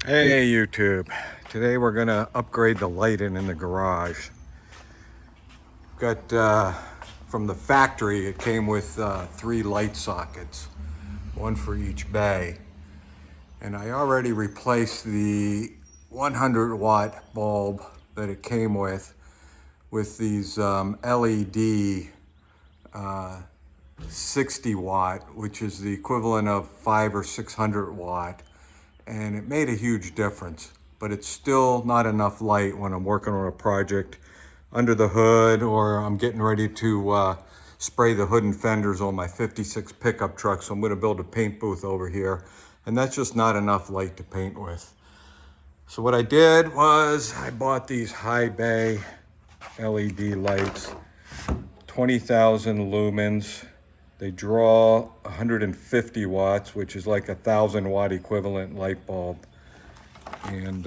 Hey YouTube, today we're gonna upgrade the lighting in the garage. Got from the factory, it came with 3 light sockets, one for each bay. And I already replaced the 100-watt bulb that it came with these LED 60-watt, which is the equivalent of 500 or 600-watt. And it made a huge difference, but it's still not enough light when I'm working on a project under the hood, or I'm getting ready to spray the hood and fenders on my 56 pickup truck. So I'm going to build a paint booth over here, and that's just not enough light to paint with. So what I did was I bought these high bay LED lights, 20,000 lumens. They draw 150 watts, which is like a 1,000-watt equivalent light bulb. And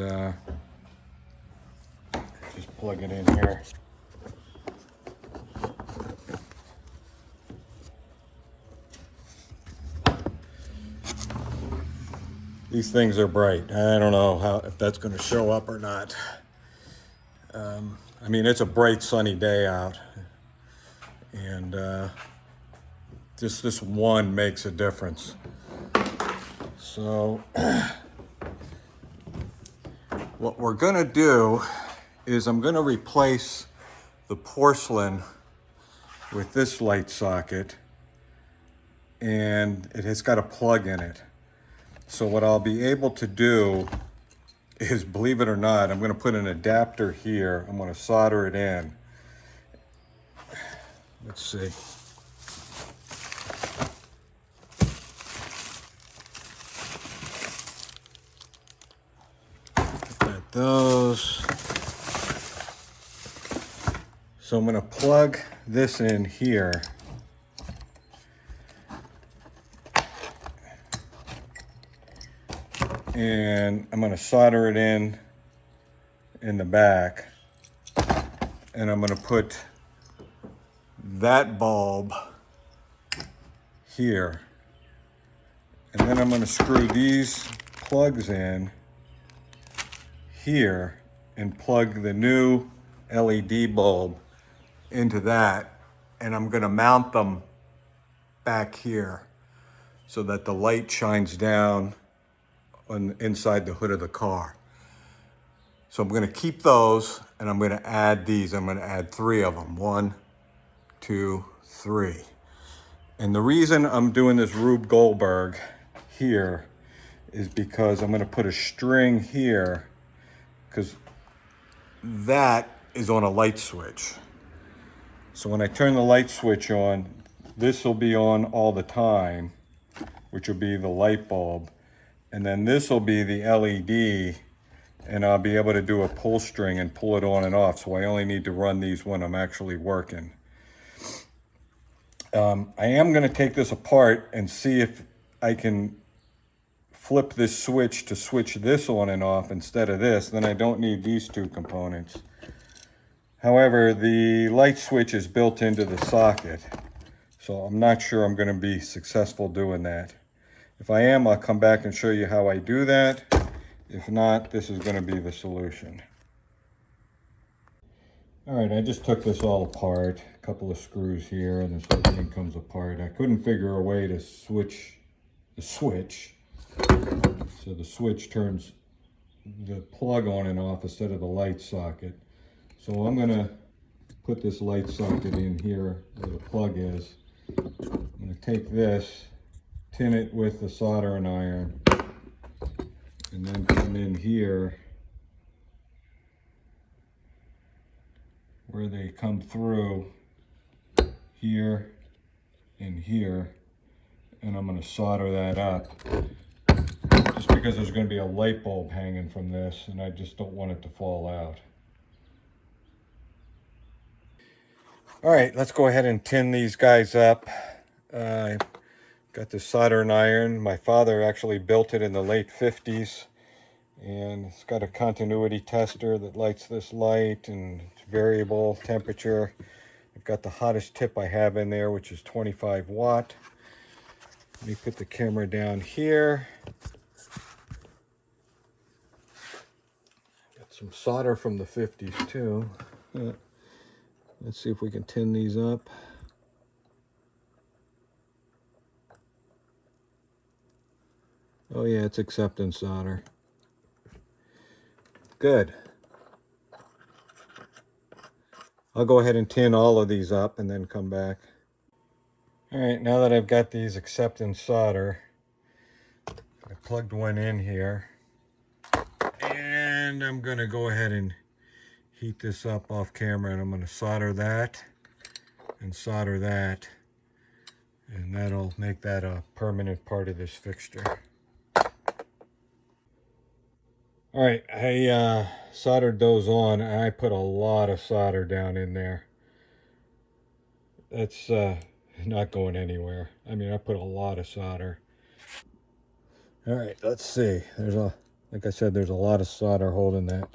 just plug it in here. These things are bright. I don't know if that's going to show up or not. I mean, it's a bright sunny day out, and just this one makes a difference. So what we're gonna do is I'm gonna replace the porcelain with this light socket, and it has got a plug in it. So what I'll be able to do is, believe it or not, I'm gonna put an adapter here. I'm gonna solder it in. Let's see. Got those. So I'm gonna plug this in here. And I'm gonna solder it in the back. And I'm gonna put that bulb here. And then I'm gonna screw these plugs in here and plug the new LED bulb into that. And I'm gonna mount them back here so that the light shines down on inside the hood of the car. So I'm gonna keep those, and I'm gonna add these. I'm gonna add 3 of them. 1, 2, 3. And the reason I'm doing this Rube Goldberg here is because I'm gonna put a string here, because that is on a light switch. So when I turn the light switch on, this will be on all the time, which will be the light bulb. And then this will be the LED, and I'll be able to do a pull string and pull it on and off. So I only need to run these when I'm actually working. I am going to take this apart and see if I can flip this switch to switch this on and off instead of this. Then I don't need these 2 components. However, the light switch is built into the socket, so I'm not sure I'm going to be successful doing that. If I am, I'll come back and show you how I do that. If not, this is going to be the solution. All right, I just took this all apart. A couple of screws here, and this whole thing comes apart. I couldn't figure a way to switch the switch. So the switch turns the plug on and off instead of the light socket. So I'm going to put this light socket in here where the plug is. I'm going to take this, tin it with the soldering iron, and then come in here where they come through here and here, and I'm going to solder that up, just because there's going to be a light bulb hanging from this, and I just don't want it to fall out. All right, let's go ahead and tin these guys up. Got the soldering iron. My father actually built it in the late 50s, and it's got a continuity tester that lights this light, and it's variable temperature. I've got the hottest tip I have in there, which is 25 watt. Let me put the camera down here. some solder from the 50s too. Let's see if we can tin these up. Oh yeah, it's acceptance solder. Good. I'll go ahead and tin all of these up and then come back. All right, now that I've got these acceptance solder, I plugged one in here. And I'm gonna go ahead and heat this up off camera, and I'm gonna solder that and solder that. And that'll make that a permanent part of this fixture. All right, I soldered those on. I put a lot of solder down in there. That's not going anywhere. I mean, I put a lot of solder. All right, let's see. Like I said, there's a lot of solder holding that.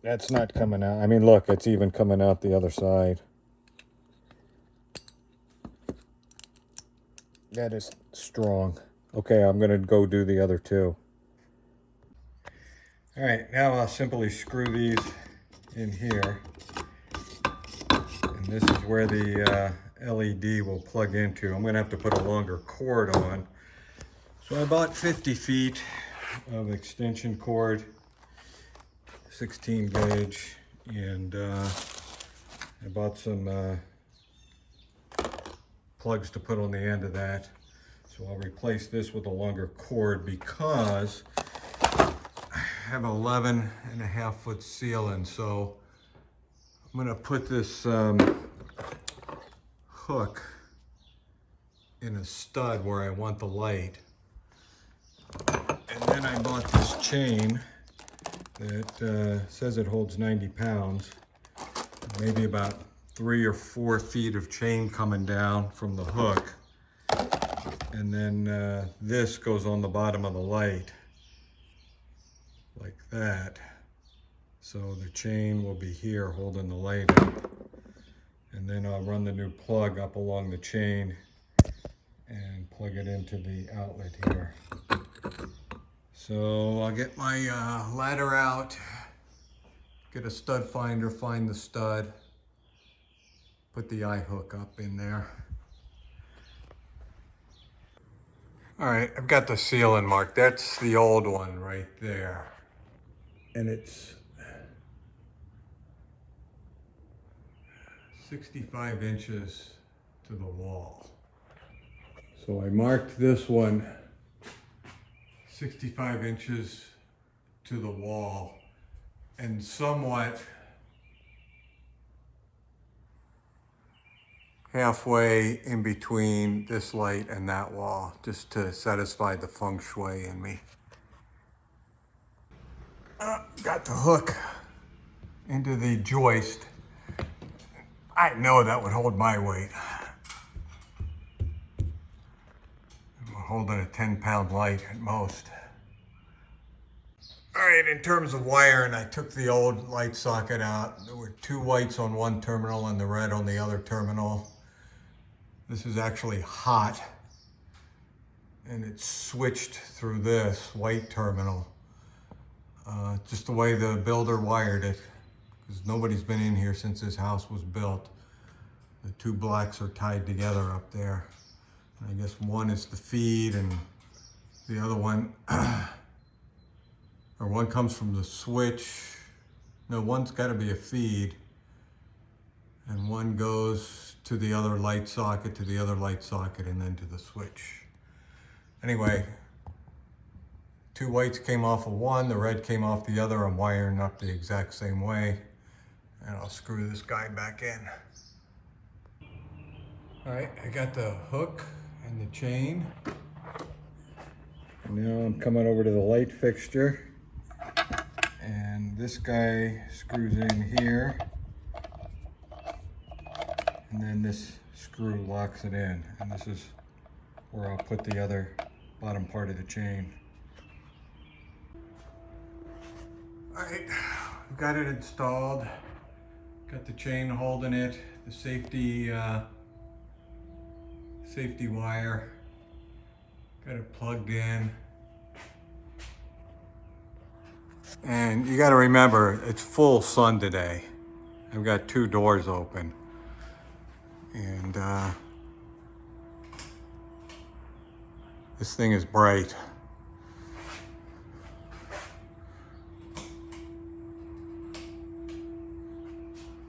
That's not coming out. I mean, look, it's even coming out the other side. That is strong. Okay, I'm gonna go do the other two. All right, now I'll simply screw these in here. And this is where the LED will plug into. I'm gonna have to put a longer cord on. So I bought 50 feet of extension cord, 16 gauge, and I bought some plugs to put on the end of that. So I'll replace this with a longer cord because I have 11.5 foot ceiling. So I'm gonna put this hook in a stud where I want the light. And then I bought this chain that says it holds 90 pounds, maybe about 3 or 4 feet of chain coming down from the hook. And then this goes on the bottom of the light, like that. So the chain will be here holding the light up. And then I'll run the new plug up along the chain and plug it into the outlet here. So I'll get my ladder out, get a stud finder, find the stud, put the eye hook up in there. All right, I've got the ceiling marked. That's the old one right there. And it's 65 inches to the wall. So I marked this one 65 inches to the wall and somewhat halfway in between this light and that wall, just to satisfy the feng shui in me. Got the hook into the joist. I know that would hold my weight. I'm holding a 10-pound light at most. All right, in terms of wiring, I took the old light socket out. There were 2 whites on one terminal and the red on the other terminal. This is actually hot, and it's switched through this white terminal. Just the way the builder wired it, because nobody's been in here since this house was built. The 2 blacks are tied together up there. And I guess one is the feed and the other one, or one comes from the switch. No, one's gotta be a feed. And one goes to the other light socket, to the other light socket, and then to the switch. Anyway, 2 whites came off of one, the red came off the other. I'm wiring up the exact same way. And I'll screw this guy back in. All right, I got the hook and the chain. Now I'm coming over to the light fixture. And this guy screws in here. And then this screw locks it in. And this is where I'll put the other bottom part of the chain. All right, got it installed. Got the chain holding it, the safety wire. Got it plugged in. And you got to remember, it's full sun today. I've got 2 doors open. And this thing is bright.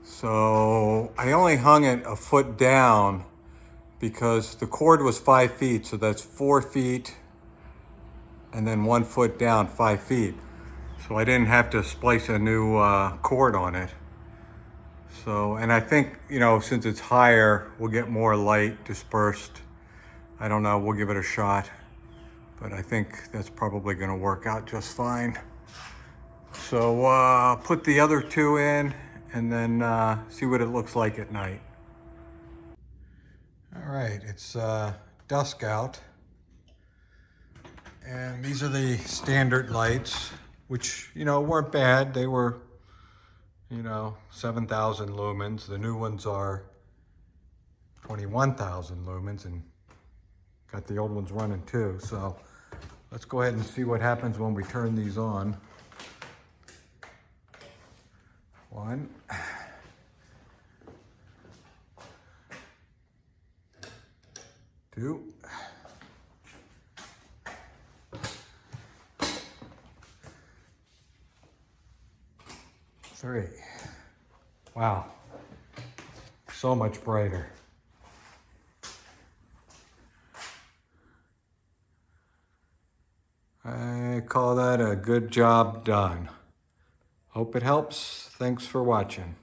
So I only hung it a foot down because the cord was 5 feet, so that's 4 feet and then 1 foot down, 5 feet. So I didn't have to splice a new cord on it. So, and I think, you know, since it's higher, we'll get more light dispersed. I don't know, we'll give it a shot. But I think that's probably gonna work out just fine. So put the other 2 in and then see what it looks like at night. All right, it's dusk out. And these are the standard lights, which, you know, weren't bad. They were, you know, 7,000 lumens. The new ones are 21,000 lumens, and got the old ones running too. So let's go ahead and see what happens when we turn these on. 1. 2. 3. Wow, so much brighter. I call that a good job done. Hope it helps. Thanks for watching.